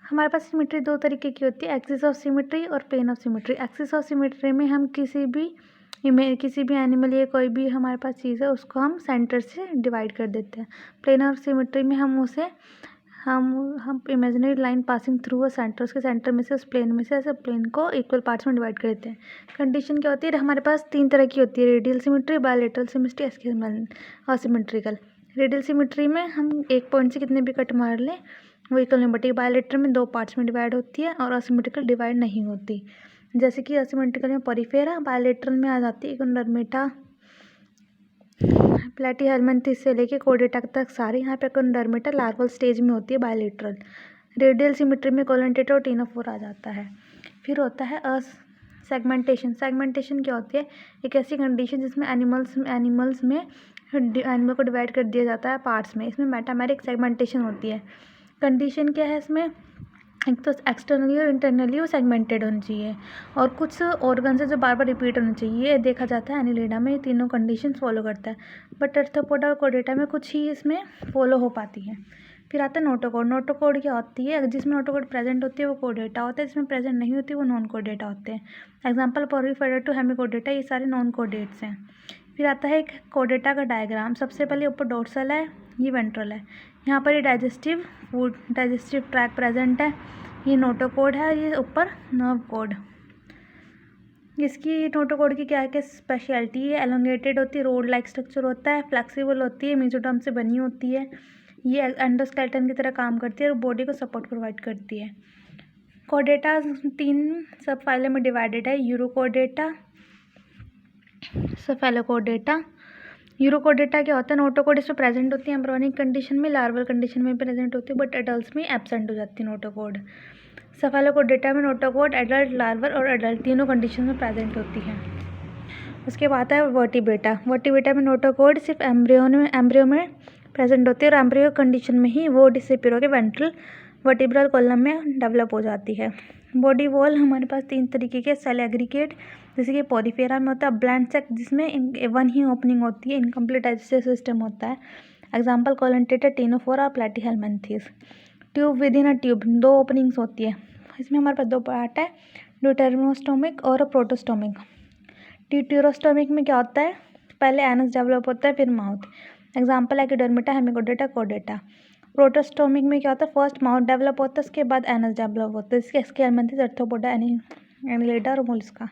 हमारे पास सिमेट्री दो तरीके की होती है, एक्सिस ऑफ सिमेट्री और plane of symmetry. Axis of symmetry में हम किसी भी एनिमल या कोई भी हमारे पास चीज़ है उसको हम सेंटर से डिवाइड कर देते हैं। प्लेन ऑफ सिमेट्री में हम imaginary line passing through a centre, उसके सेंटर में से उस प्लेन में से ऐसे प्लेन को इक्वल पार्ट्स में डिवाइड कर देते हैं। कंडीशन क्या होती है, हमारे पास तीन तरह की होती है, radial symmetry, bilateral symmetry, asymmetrical. Radial symmetry में हम एक पॉइंट से कितने भी कट मार लें वो इक्वल नहीं बटेगी। बायलैटरल में दो पार्ट्स में डिवाइड होती है और असिमेट्रिकल डिवाइड नहीं होती। जैसे कि असिमेट्रिकल में पॉरीफेरा, बायलैटरल में आ जाती है एकोडर्मिटा, प्लैटीहेल्मिन्थेस से लेके कोर्डेटा तक सारे। यहाँ पे एकोडर्मिटा लार्वल स्टेज में होती है बायलैटरल। रेडियल सिमेट्री में कोलेंटेटा और टिनोफोरा आ जाता है। फिर होता है सेगमेंटेशन। सेगमेंटेशन क्या होती है, एक ऐसी कंडीशन जिसमें एनिमल को डिवाइड कर दिया जाता है पार्ट्स में, इसमें मेटामेरिक सेगमेंटेशन होती है। कंडीशन क्या है इसमें, एक तो एक्सटर्नली और इंटरनली वो सेगमेंटेड होनी चाहिए और कुछ ऑर्गन से जो बार बार रिपीट होना चाहिए, ये देखा जाता है एनिलिडा में, ये तीनों कंडीशन फॉलो करता है। बट आर्थ्रोपोडा और कोर्डेटा में कुछ ही इसमें फॉलो हो पाती है। फिर आता है नोटोकॉर्ड। नोटोकॉर्ड क्या होती है, जिसमें नोटोकॉर्ड प्रेजेंट होती है वो कोर्डेटा होता है, जिसमें प्रेजेंट नहीं होती वो नॉन कोर्डेटा होते हैं। एग्जाम्पल पॉरीफेरा टू हेमिकोर्डेटा, ये सारे नॉन कोर्डेट्स हैं। फिर आता है एक कोर्डेटा का डायग्राम। सबसे पहले ऊपर डोर्सल है, ये वेंट्रल है, यहाँ पर ये डाइजेस्टिव ट्रैक प्रेजेंट है, ये नोटोकॉर्ड है, ये ऊपर नर्व कॉर्ड। इसकी नोटोकॉर्ड की क्या क्या स्पेशलिटी है, एलोंगेटेड होती है, रोड लाइक स्ट्रक्चर होता है, फ्लेक्सिबल होती है, मेसोडर्म से बनी होती है, ये एंडोस्केलेटन की तरह काम करती है और बॉडी को सपोर्ट प्रोवाइड करती है। कोर्डेटा 3 सब फाइलम में डिवाइडेड है, यूरोकोर्डेटा, सेफेलोकोर्डेटा। यूरोकोर्डेटा क्या होता है, नोटोकॉर्ड इसमें प्रेजेंट होती है एम्ब्रियोनिक कंडीशन में, लार्वल कंडीशन में प्रेजेंट होती है, बट एडल्ट में एब्सेंट हो जाती है नोटोकॉर्ड। सेफेलोकोर्डेटा में नोटोकॉर्ड एडल्ट, लार्वल और एडल्ट तीनों कंडीशन में प्रेजेंट होती है। उसके बाद है वर्टिब्रेटा। वर्टिब्रेटा में नोटोकॉर्ड सिर्फ एम्ब्रियो में प्रेजेंट होती है और एम्ब्रियो कंडीशन में ही वो डिसअपीयर होकर वेंट्रल वर्टिब्रल कॉलम में डेवलप हो जाती है। बॉडी वॉल हमारे पास 3 तरीके के, सेल एग्रीगेट जैसे कि पॉरीफेरा में होता है, ब्लैंड सेक जिसमें वन ही ओपनिंग होती है, इनकम्प्लीट डाइजेस्टिव सिस्टम होता है। Example coelenterata, ctenophora, platyhelminthes. Tube within a tube, 2 openings होती है, इसमें हमारे पास 2 पार्ट है, ड्यूटेरोस्टोमिक और प्रोटोस्टोमिक। ड्यूटेरोस्टोमिक में क्या होता है, पहले एनस डेवलप होता है फिर माउथ। एग्जाम्पल एपिडर्मिटा, हेमिकोर्डेटा, कोर्डेटा। प्रोटोस्टोमिक में क्या होता है, फर्स्ट माउथ डेवलप होता है, उसके बाद एनस डेवलप होता है, इसके हेल्मिन्थेस, आर्थ्रोपोडा, एनिलिडा और मोलस्का।